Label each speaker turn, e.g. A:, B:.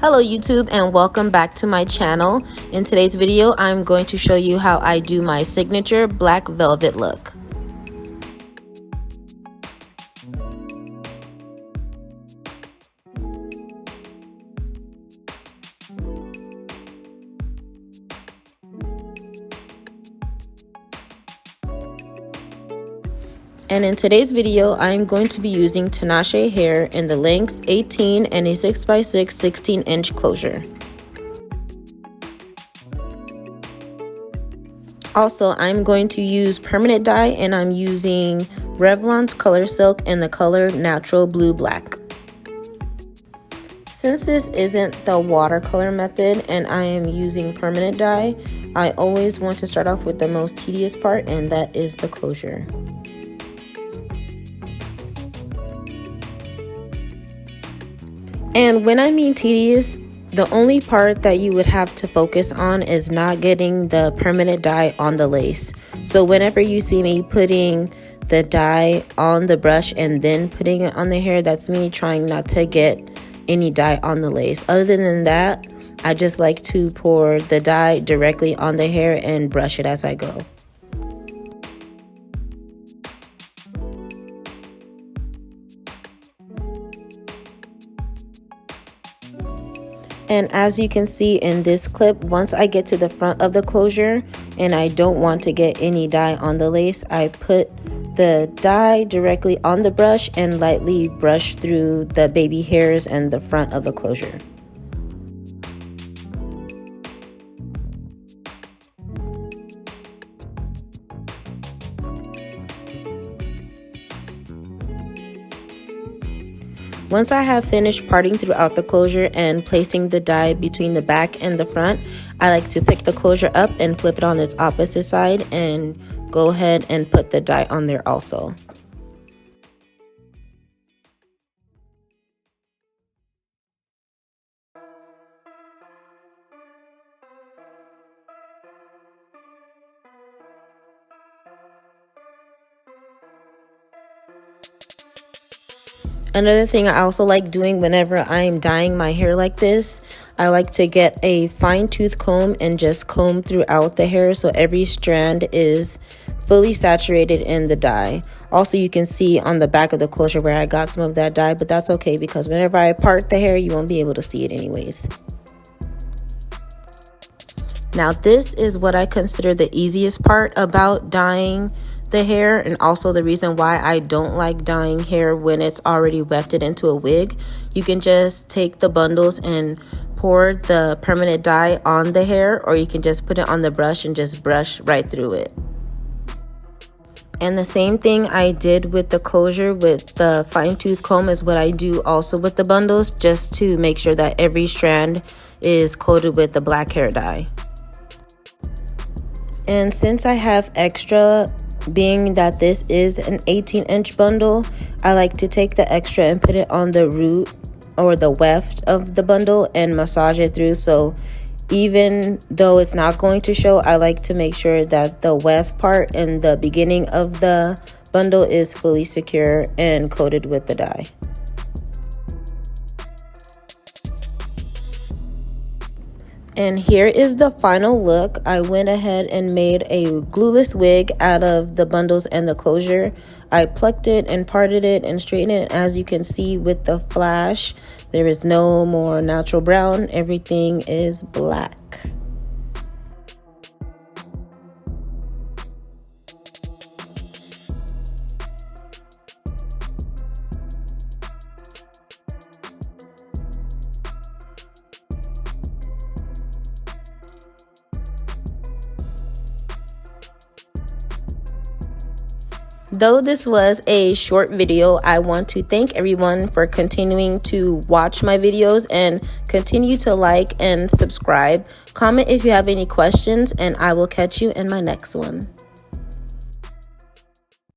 A: Hello YouTube and welcome back to my channel. In today's video, I'm going to show you how I do my signature black velvet look. And in today's video, I'm going to be using Tinashe hair in the lengths 18 and a 6x6 16-inch closure. Also, I'm going to use permanent dye and I'm using Revlon's Color Silk in the color Natural Blue Black. Since this isn't the watercolor method and I am using permanent dye, I always want to start off with the most tedious part, and that is the closure. And when I mean tedious, the only part that you would have to focus on is not getting the permanent dye on the lace. So whenever you see me putting the dye on the brush and then putting it on the hair, that's me trying not to get any dye on the lace. Other than that, I just like to pour the dye directly on the hair and brush it as I go. And as you can see in this clip, once I get to the front of the closure and I don't want to get any dye on the lace, I put the dye directly on the brush and lightly brush through the baby hairs and the front of the closure. Once I have finished parting throughout the closure and placing the dye between the back and the front, I like to pick the closure up and flip it on its opposite side and go ahead and put the dye on there also. Another thing I also like doing whenever I'm dyeing my hair like this, I like to get a fine tooth comb and just comb throughout the hair so every strand is fully saturated in the dye. Also, you can see on the back of the closure where I got some of that dye, but that's okay because whenever I part the hair, you won't be able to see it anyways. Now, this is what I consider the easiest part about dyeing the hair, and also the reason why I don't like dyeing hair when it's already wefted into a wig. You can just take the bundles and pour the permanent dye on the hair, or you can just put it on the brush and just brush right through it. And the same thing I did with the closure with the fine tooth comb is what I do also with the bundles, just to make sure that every strand is coated with the black hair dye. And since I have extra, being that this is an 18-inch bundle, I like to take the extra and put it on the root or the weft of the bundle and massage it through. So even though it's not going to show, I like to make sure that the weft part and the beginning of the bundle is fully secure and coated with the dye. And here is the final look. I went ahead and made a glueless wig out of the bundles and the closure. I plucked it and parted it and straightened it. As you can see with the flash, there is no more natural brown. Everything is black. Though this was a short video, I want to thank everyone for continuing to watch my videos and continue to like and subscribe. Comment if you have any questions, and I will catch you in my next one.